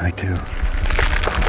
I do.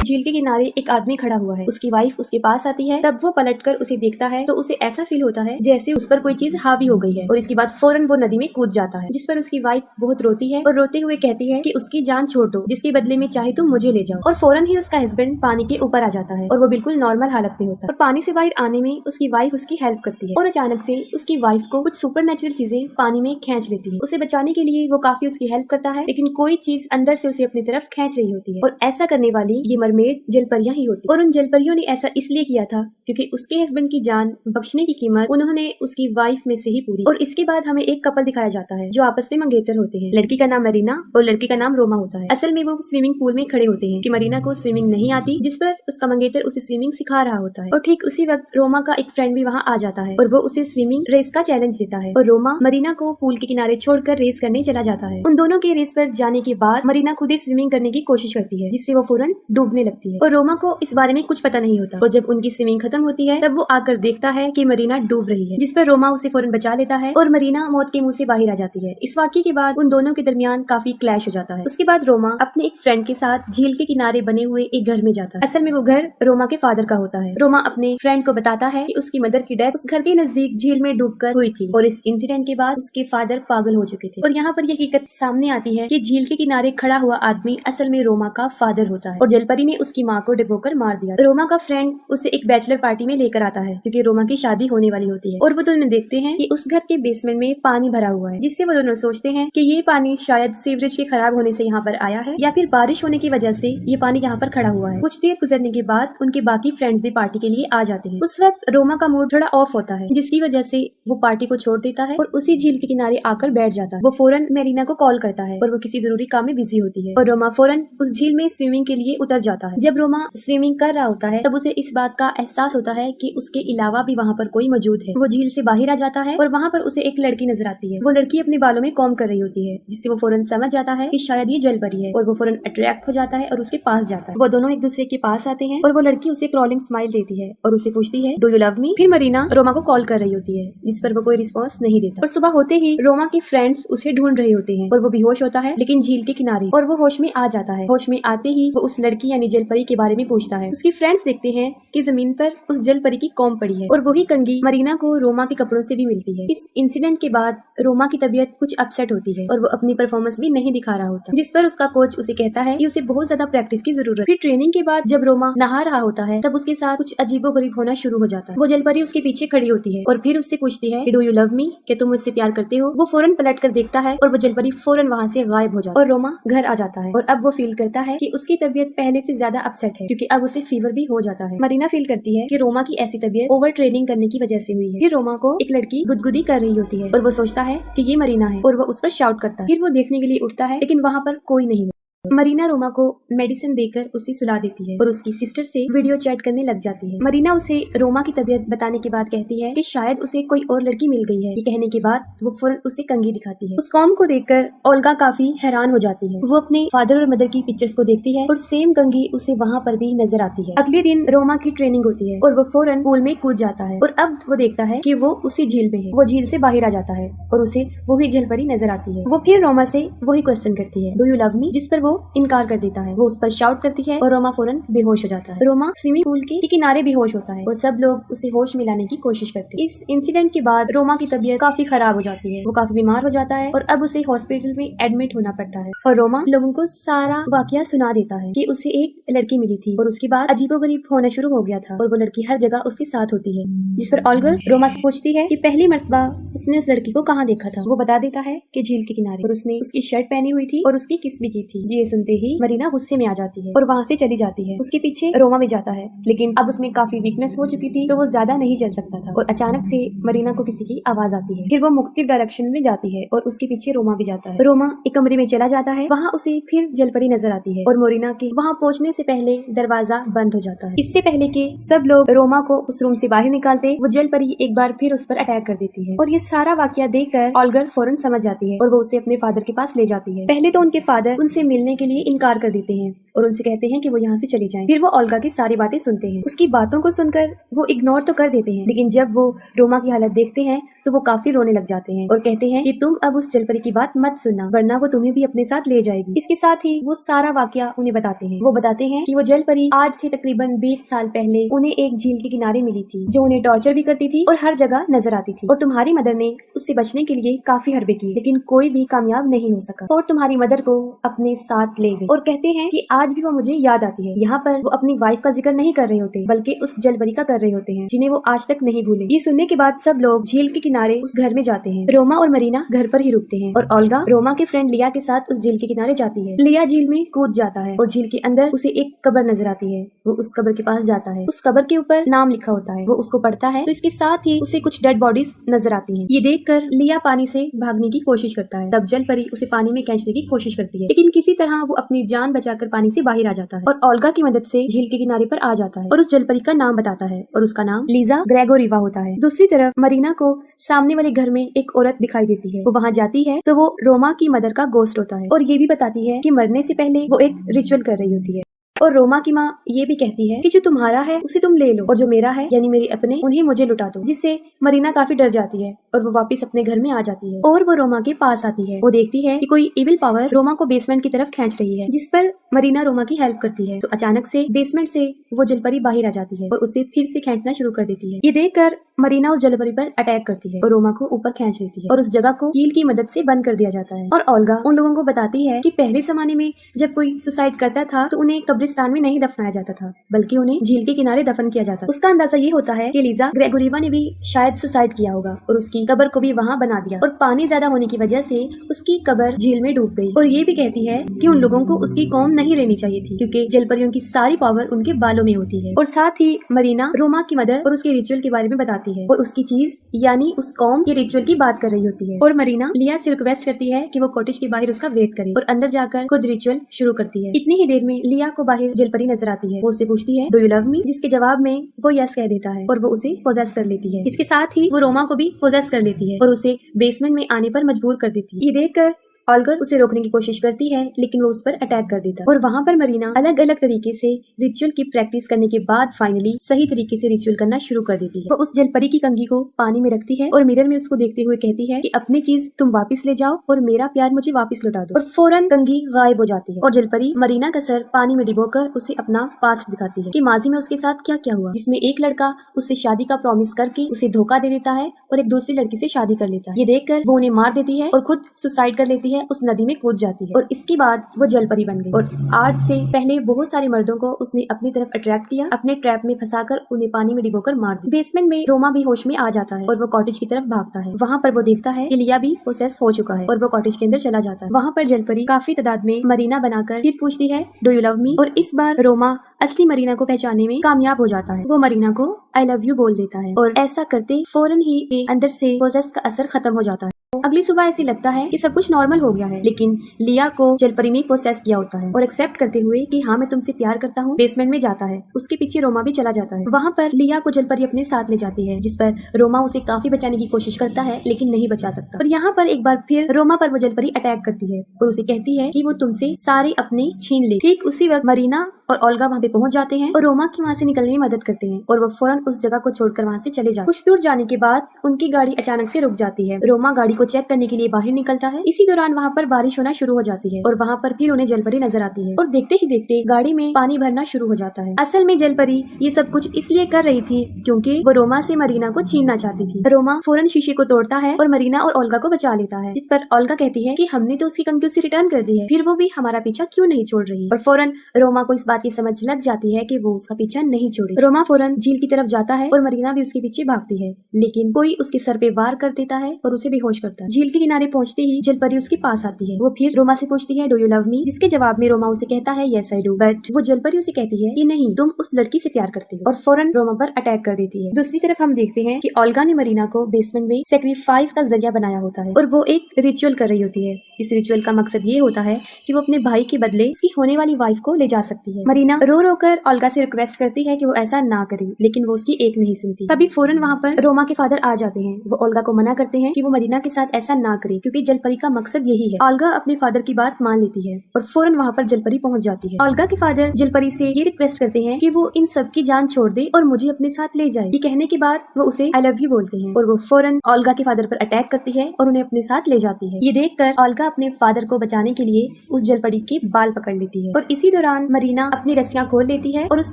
झील के किनारे एक आदमी खड़ा हुआ है। उसकी वाइफ उसके पास आती है। तब वो पलटकर उसे देखता है तो उसे ऐसा फील होता है जैसे उस पर कोई चीज हावी हो गई है, और इसके बाद फौरन वो नदी में कूद जाता है, जिस पर उसकी वाइफ बहुत रोती है और रोते हुए कहती है कि उसकी जान छोड़ दो, जिसके बदले में चाहे तुम मुझे ले जाओ। और फौरन ही उसका हस्बैंड पानी के ऊपर आ जाता है और वो बिल्कुल नॉर्मल हालत में होता है। और पानी से बाहर आने में उसकी वाइफ उसकी हेल्प करती है, और अचानक से उसकी वाइफ को कुछ सुपरनेचुरल चीजें पानी में खींच लेती है। उसे बचाने के लिए वो काफी उसकी हेल्प करता है, लेकिन कोई चीज अंदर से उसे अपनी तरफ खींच रही होती है, और ऐसा करने वाली ये मरमेड जलपरियां ही होती। और उन जलपरियों ने ऐसा इसलिए किया था क्योंकि उसके हस्बैंड की जान बख्शने की कीमत उन्होंने उसकी वाइफ में से ही पूरी। और इसके बाद हमें एक कपल दिखाया जाता है जो आपस में मंगेतर होते हैं। लड़की का नाम मरीना और लड़की का नाम रोमा होता है। असल में वो स्विमिंग पूल में खड़े होते हैं कि मरीना को स्विमिंग नहीं आती, जिस पर उसका मंगेतर उसे स्विमिंग सिखा रहा होता है। और ठीक उसी वक्त रोमा का एक फ्रेंड भी वहाँ आ जाता है और वो उसे स्विमिंग रेस का चैलेंज देता है, और रोमा मरीना को पूल के किनारे छोड़कर रेस करने चला जाता है। उन दोनों के रेस पर जाने के बाद मरीना खुद ही स्विमिंग करने की कोशिश करती है, जिससे वो फौरन डूबने लगती है, और रोमा को इस बारे में कुछ पता नहीं होता। और जब उनकी स्विमिंग खत्म होती है तब वो आकर देखता है कि मरीना डूब रही है, जिस पर रोमा उसे फौरन बचा लेता है और मरीना मौत के मुंह से बाहर आ जाती है। इस वाकये के बाद उन दोनों के दरमियान काफी क्लैश हो जाता है। उसके बाद रोमा अपने एक फ्रेंड के साथ झील के किनारे बने हुए एक घर में जाता है। असल में वो घर रोमा के फादर का होता है। रोमा अपने फ्रेंड को बताता है कि उसकी मदर की डेथ उस घर के नजदीक झील में डूबकर हुई थी, और इस इंसिडेंट के बाद उसके फादर पागल हो चुके थे। और यहाँ पर यह हकीकत सामने आती है कि झील के किनारे खड़ा हुआ आदमी असल में रोमा का फादर होता है, और जलपरी ने उसकी माँ को डुबोकर मार दिया। रोमा का फ्रेंड उसे एक बैचलर पार्टी में लेकर आता है क्योंकि रोमा की शादी होने वाली होती है, और वो दोनों देखते हैं कि उस घर के बेसमेंट में पानी भरा हुआ है, जिससे वो दोनों सोचते हैं कि ये पानी शायद सीवरेज के खराब होने से यहाँ पर आया है, या फिर बारिश होने की वजह से ये पानी यहाँ पर खड़ा हुआ है। कुछ देर गुजरने के बाद उनके बाकी फ्रेंड्स भी पार्टी के लिए आ जाते हैं। उस वक्त रोमा का मूड थोड़ा ऑफ होता है, जिसकी वजह से वो पार्टी को छोड़ देता है और उसी झील के किनारे आकर बैठ जाता है। वो फौरन मेरीना को कॉल करता है और वो किसी जरूरी काम में बिजी होती है, और रोमा फौरन उस झील में स्विमिंग के लिए उतर जाता है। जब रोमा स्विमिंग कर रहा होता है तब उसे इस बात का एहसास होता है कि उसके अलावा भी वहाँ पर कोई मौजूद है। वो झील से बाहर आ जाता है और वहाँ पर उसे एक लड़की नजर आती है। वो लड़की अपने बालों में कॉम्ब कर रही होती है, जिससे वो फौरन समझ जाता है कि शायद ये जलपरी है, और वो फौरन अट्रैक्ट हो जाता है और उसके पास जाता है। वो दोनों एक दूसरे के पास आते हैं और वो लड़की उसे क्रॉलिंग स्माइल देती है और उसे पूछती है, डू यू लव मी? फिर मरीना रोमा को कॉल कर रही होती है, जिस पर वो कोई रिस्पॉन्स नहीं देता। और सुबह होते ही रोमा के फ्रेंड्स उसे ढूंढ रहे होते हैं और वो बेहोश होता है, लेकिन झील के किनारे, और वो होश में आ जाता है। होश में आते ही वो उस लड़की यानी जलपरी के बारे में पूछता है। उसके फ्रेंड्स देखते हैं कि जमीन पर उस जलपरी की कॉम्ब पड़ी है, और वही कंघी मरीना को रोमा के कपड़ों से भी मिलती है। इस इंसिडेंट के बाद रोमा की तबीयत कुछ अपसेट होती है और वो अपनी परफॉर्मेंस भी नहीं दिखा रहा होता, जिस पर उसका कोच उसे कहता है कि उसे बहुत ज्यादा प्रैक्टिस की जरूरत है। फिर ट्रेनिंग के बाद जब रोमा नहा रहा होता है तब उसके साथ कुछ अजीबोगरीब होना शुरू हो जाता है। वो जलपरी उसके पीछे खड़ी होती है और फिर उससे पूछती है, डू यू लव मी? क्या तुम मुझसे प्यार करते हो? वो फौरन पलट कर देखता है और वो जलपरी फौरन वहाँ से गायब हो जाता है, और रोमा घर आ जाता है। और अब वो फील करता है कि उसकी तबीयत पहले से ज्यादा अपसेट है, क्योंकि अब उसे फीवर भी हो जाता है। मरीना फील करती है कि रोमा की ऐसी तबीयत ओवर ट्रेनिंग करने की वजह से हुई है। फिर रोमा को एक लड़की गुदगुदी कर रही होती है और वो सोचता है कि ये मरीना है, और वो उस पर शाउट करता है। फिर वो देखने के लिए उठता है, लेकिन वहाँ पर कोई नहीं। मरीना रोमा को मेडिसिन देकर उसे सुला देती है और उसकी सिस्टर से वीडियो चैट करने लग जाती है। मरीना उसे रोमा की तबीयत बताने के बाद कहती है कि शायद उसे कोई और लड़की मिल गई है। ये कहने के बाद वो फौरन उसे कंघी दिखाती है। उस कॉम को देखकर ओल्गा काफी हैरान हो जाती है। वो अपने फादर और मदर की पिक्चर्स को देखती है और सेम कंघी उसे वहाँ पर भी नजर आती है। अगले दिन रोमा की ट्रेनिंग होती है और वो फौरन पूल में कूद जाता है, और अब वो देखता है कि वो उसी झील में है। वो झील से बाहर आ जाता है और उसे वही जलपरी नजर आती है। वो फिर रोमा से वही क्वेश्चन करती है, डू यू लव मी? जिस पर वो इनकार कर देता है। वो उस पर शाउट करती है और रोमा फौरन बेहोश हो जाता है। रोमा स्विमिंग पूल के किनारे बेहोश होता है और सब लोग उसे होश में लाने की कोशिश करते हैं। इस इंसिडेंट के बाद रोमा की तबीयत काफी खराब हो जाती है। वो काफी बीमार हो जाता है और अब उसे हॉस्पिटल में एडमिट होना पड़ता है, और रोमा लोगों को सारा वाकया सुना देता है कि उसे एक लड़की मिली थी और उसके बाद अजीबोगरीब होना शुरू हो गया था, और वो लड़की हर जगह उसके साथ होती है। जिस पर ऑल्गर रोमा से पूछती है कि पहली मर्तबा उसने उस लड़की को कहाँ देखा था। वो बता देता है कि झील के किनारे, और उसने उसकी शर्ट पहनी हुई थी और उसकी किस भी की थी। ये सुनते ही मरीना गुस्से में आ जाती है और वहाँ से चली जाती है। उसके पीछे रोमा भी जाता है, लेकिन अब उसमें काफी वीकनेस हो चुकी थी तो वो ज्यादा नहीं चल सकता था, और अचानक से मरीना को किसी की आवाज आती है। फिर वो मुख्तलिफ डायरेक्शन में जाती है और उसके पीछे रोमा भी जाता है। रोमा एक कमरे में चला जाता है, वहाँ उसे फिर जलपरी नजर आती है और मरीना के वहाँ पहुँचने से पहले दरवाजा बंद हो जाता है। इससे पहले कि सब लोग रोमा को उस रूम से बाहर निकालते, वो जलपरी एक बार फिर उस पर अटैक कर देती है, और ये सारा वाकया देखकर ऑल्गर फौरन समझ जाती है और वो उसे अपने फादर के पास ले जाती है। पहले तो उनके फादर उनसे मिलने के लिए इनकार कर देते हैं, और उनसे कहते हैं कि वो यहाँ से चले जाएं। फिर वो ओल्गा की सारी बातें सुनते हैं। उसकी बातों को सुनकर वो इग्नोर तो कर देते हैं, लेकिन जब वो रोमा की हालत देखते हैं तो वो काफी रोने लग जाते हैं और कहते हैं कि तुम अब उस जलपरी की बात मत सुनना, वरना वो तुम्हें भी अपने साथ ले जाएगी। इसके साथ ही वो सारा वाकया उन्हें बताते हैं। वो बताते हैं कि वो जलपरी आज से तकरीबन 20 साल पहले उन्हें एक झील के किनारे मिली थी, जो उन्हें टॉर्चर भी करती थी और हर जगह नजर आती थी। और तुम्हारी मदर ने उससे बचने के लिए काफी हरबे किए, लेकिन कोई भी कामयाब नहीं हो सका और तुम्हारी मदर को अपने साथ ले गई। और कहते हैं कि आज भी वो मुझे याद आती है। यहाँ पर वो अपनी वाइफ का जिक्र नहीं कर रहे होते, बल्कि उस जलपरी का कर रहे होते हैं, जिन्हें वो आज तक नहीं भूले। ये सुनने के बाद सब लोग झील के किनारे उस घर में जाते हैं। रोमा और मरीना घर पर ही रुकते हैं और ओल्गा रोमा के फ्रेंड लिया के साथ उस झील के किनारे जाती है। लिया झील में कूद जाता है और झील के अंदर उसे एक कब्र नजर आती है। वो उस कब्र के पास जाता है। उस कब्र के ऊपर नाम लिखा होता है। वो उसको पढ़ता है तो इसके साथ ही उसे कुछ डेड बॉडीज नजर आती हैं। ये देखकर लिया पानी से भागने की कोशिश करता है। तब जलपरी उसे पानी में खींचने की कोशिश करती है, लेकिन किसी तरह वो अपनी जान बचाकर पानी से बाहर आ जाता है और ओल्गा की मदद से झील के किनारे पर आ जाता है और उस जलपरी का नाम बताता है और उसका नाम लीजा ग्रेगोरिवा होता है। दूसरी तरफ मरीना को सामने वाले घर में एक औरत दिखाई देती है। वो वहाँ जाती है तो वो रोमा की मदर का गोस्ट होता है और ये भी बताती है कि मरने से पहले वो एक रिचुअल कर रही होती है। और रोमा की माँ ये भी कहती है कि जो तुम्हारा है उसे तुम ले लो और जो मेरा है यानी मेरे अपने उन्हें मुझे लुटा दो, जिससे मरीना काफी डर जाती है और वो वापस अपने घर में आ जाती है। और वो रोमा के पास आती है। वो देखती है कि कोई इविल पावर रोमा को बेसमेंट की तरफ खींच रही है, जिस पर मरीना रोमा की हेल्प करती है। तो अचानक से बेसमेंट से वो जलपरी बाहर आ जाती है और उसे फिर से खींचना शुरू कर देती है। ये देखकर मरीना उस जलपरी पर अटैक करती है और रोमा को ऊपर खींच लेती है और उस जगह को कील की मदद से बंद कर दिया जाता है। और ओल्गा उन लोगों को बताती है कि पहले जमाने में जब कोई सुसाइड करता था तो उन्हें कब्रिस्तान में नहीं दफनाया जाता था, बल्कि उन्हें झील के किनारे दफन किया जाता। उसका अंदाजा ये होता है कि लीजा ग्रेगोरिवा ने भी शायद सुसाइड किया होगा और उसकी कब्र को भी वहाँ बना दिया और पानी ज्यादा होने की वजह से उसकी कब्र झील में डूब गई। और ये भी कहती है कि उन लोगों को उसकी कौम नहीं लेनी चाहिए थी, क्योंकि जलपरियों की सारी पावर उनके बालों में होती है। और साथ ही मरीना रोमा की मदर और उसके रिचुअल के बारे में बताती है और उसकी चीज यानी उस कौम के रिचुअल की बात कर रही होती है। और मरीना लिया से रिक्वेस्ट करती है कि वो कॉटेज के बाहर उसका वेट करे और अंदर जाकर खुद रिचुअल शुरू करती है। इतनी ही देर में लिया को बाहर जलपरी नजर आती है। वो उससे पूछती है डू यू लव मी, जिसके जवाब में वो यस कह देता है और वो उसे पोजेस कर लेती है। इसके साथ ही वो रोमा को भी पोजेस कर लेती है और उसे बेसमेंट में आने पर मजबूर कर देती है। ये देखकर ऑल्गर उसे रोकने की कोशिश करती है, लेकिन वो उस पर अटैक कर देता है। और वहाँ पर मरीना अलग अलग तरीके से रिचुअल की प्रैक्टिस करने के बाद फाइनली सही तरीके से रिचुअल करना शुरू कर देती है। वो उस जलपरी की कंघी को पानी में रखती है और मिरर में उसको देखते हुए कहती है कि अपनी चीज तुम वापस ले जाओ और मेरा प्यार मुझे वापस लौटा दो। और फौरन कंघी गायब हो जाती है और जलपरी मरीना का सर पानी में डिबोकर उसे अपना पास्ट दिखाती है कि माजी में उसके साथ क्या क्या हुआ, जिसमें एक लड़का उससे शादी का प्रॉमिस करके उसे धोखा दे देता है और एक दूसरी लड़की से शादी कर लेता है। ये देखकर वो उन्हें मार देती है और खुद सुसाइड कर लेती है, उस नदी में जाती है। और इसके बाद वो जलपरी बन गई और आज से पहले बहुत सारे मर्दों को उसने अपनी तरफ अट्रैक्ट किया, अपने ट्रैप में फंसाकर उन्हें पानी में डिबोकर मार दिया। बेसमेंट में रोमा भी होश में आ जाता है और वो कॉटेज की तरफ भागता है। वहाँ पर वो देखता है कि लिया भी पोसेस हो चुका है और वो कॉटेज के अंदर चला जाता है। वहाँ पर जलपरी काफी तादाद में मरीना बनाकर फिर पूछती है डू यू लव मी, और इस बार रोमा असली मरीना को पहचानने में कामयाब हो जाता है। वो मरीना को आई लव यू बोल देता है और ऐसा करते फौरन ही अंदर से पोसेस का असर खत्म हो जाता है। अगली सुबह ऐसे लगता है कि सब कुछ नॉर्मल हो गया है, लेकिन लिया को जलपरी ने पोसेस किया होता है और एक्सेप्ट करते हुए कि हाँ मैं तुमसे प्यार करता हूँ बेसमेंट में जाता है। उसके पीछे रोमा भी चला जाता है। वहाँ पर लिया को जलपरी अपने साथ ले जाती है, जिस पर रोमा उसे काफी बचाने की कोशिश करता है, लेकिन नहीं बचा सकता। और यहाँ पर एक बार फिर रोमा पर वो जलपरी अटैक करती है और उसे कहती है कि वो तुमसे सारे अपने छीन ले। ठीक उसी वक्त मरीना और ओल्गा वहाँ पे पहुंच जाते हैं और रोमा की वहाँ से निकलने में मदद करते हैं और वो फौरन उस जगह को छोड़कर वहाँ से चले जाते हैं। कुछ दूर जाने के बाद उनकी गाड़ी अचानक से रुक जाती है। रोमा गाड़ी को चेक करने के लिए बाहर निकलता है। इसी दौरान वहाँ पर बारिश होना शुरू हो जाती है और वहाँ पर फिर उन्हें जलपरी नजर आती है और देखते ही देखते गाड़ी में पानी भरना शुरू हो जाता है। असल में जलपरी ये सब कुछ इसलिए कर रही थी क्योंकि वो रोमा से मरीना को छीनना चाहती थी। रोमा फौरन शीशे को तोड़ता है और मरीना और ओल्गा को बचा लेता है, जिस पर ओल्गा कहती है कि हमने तो उसकी कंघी उसे रिटर्न कर दी है, फिर वो भी हमारा पीछा क्यों नहीं छोड़ रही। और फौरन रोमा को इस बात की समझ लग जाती है कि वो उसका पीछा नहीं छोड़े। रोमा फौरन झील की तरफ जाता है और मरीना भी उसके पीछे भागती है, लेकिन कोई उसके सर पे वार कर देता है और उसे बेहोश करता है। झील के किनारे पहुंचते ही जलपरी उसके पास आती है। वो फिर रोमा से पूछती है डू यू लव मी, जिसके जवाब में रोमा उसे कहता है यस आई डू, बट वो जलपरी उसे कहती है कि नहीं तुम उस लड़की से प्यार करते हो और फौरन रोमा पर अटैक कर देती है। दूसरी तरफ हम देखते हैं कि ओल्गा ने मरीना को बेसमेंट में सेक्रीफाइस का जरिया बनाया होता है और वो एक रिचुअल कर रही होती है। इस रिचुअल का मकसद ये होता है कि वो अपने भाई के बदले उसकी होने वाली वाइफ को ले जा सकती है। मरीना रो रो कर ओल्गा से रिक्वेस्ट करती है कि वो ऐसा ना करे, लेकिन वो उसकी एक नहीं सुनती। तभी फौरन वहाँ पर रोमा के फादर आ जाते हैं। वो ओल्गा को मना करते हैं कि वो मरीना के साथ ऐसा ना करे, क्योंकि जलपरी का मकसद यही है। ओल्गा अपने फादर की बात मान लेती है और फौरन वहाँ पर जलपरी पहुँच जाती है। ओल्गा के फादर जलपरी से ये रिक्वेस्ट करते हैं कि वो इन सब की जान छोड़ दे और मुझे अपने साथ ले जाए। ये कहने के बाद वो उसे आई लव यू बोलते हैं और वो फौरन ओल्गा के फादर पर अटैक करती है और उन्हें अपने साथ ले जाती है। ये देखकर ओल्गा अपने फादर को बचाने के लिए उस जलपरी के बाल पकड़ लेती है और इसी दौरान मरीना अपनी रस्सियां खोल लेती है और उस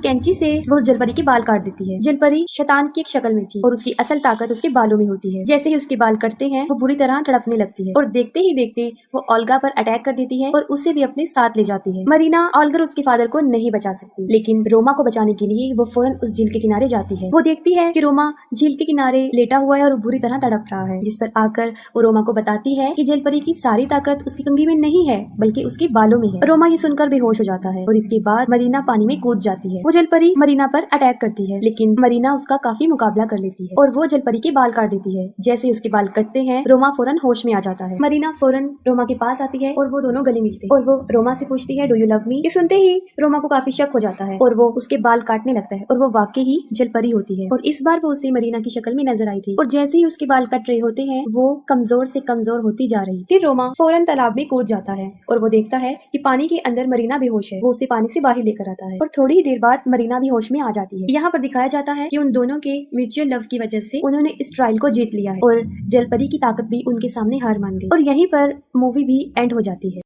कैंची से वो उस जलपरी के बाल काट देती है। जलपरी शैतान की एक शक्ल में थी और उसकी असल ताकत उसके बालों में होती है। जैसे ही उसके बाल कटते हैं वो बुरी तरह तड़पने लगती है और देखते ही देखते वो ओल्गा पर अटैक कर देती है और उसे भी अपने साथ ले जाती है। मरीना ओल्गा और उसके फादर को नहीं बचा सकती, लेकिन रोमा को बचाने के लिए वो फौरन उस झील के किनारे जाती है। वो देखती है कि रोमा झील के किनारे लेटा हुआ है और बुरी तरह तड़प रहा है, जिस पर आकर वो रोमा को बताती है कि जलपरी की सारी ताकत उसकी कंघी में नहीं है बल्कि उसके बालों में है। रोमा ये सुनकर बेहोश हो जाता है और इसके बाद मरीना पानी में कूद जाती है। वो जलपरी मरीना पर अटैक करती है, लेकिन मरीना उसका काफी मुकाबला कर लेती है और वो जलपरी के बाल काट देती है। जैसे उसके बाल कटते हैं रोमा फौरन होश में आ जाता है। मरीना फौरन रोमा के पास आती है और वो दोनों गले मिलते हैं और वो रोमा से पूछती है, डू यू लव मी? ये सुनते ही रोमा को काफी शक हो जाता है और वो उसके बाल काटने लगता है और वो वाकई ही जलपरी होती है और इस बार वो उसे मरीना की शक्ल में नजर आई थी और जैसे ही उसके बाल कट रहे होते हैं वो कमजोर से कमजोर होती जा रही। फिर रोमा फौरन तालाब में कूद जाता है और वो देखता है कि पानी के अंदर मरीना बेहोश है। वो उसे पानी से बाहर लेकर आता है और थोड़ी ही देर बाद मरीना भी होश में आ जाती है। यहाँ पर दिखाया जाता है कि उन दोनों के म्यूचुअल लव की वजह से उन्होंने इस ट्रायल को जीत लिया है और जलपरी की ताकत भी उनके सामने हार मान गई और यहीं पर मूवी भी एंड हो जाती है।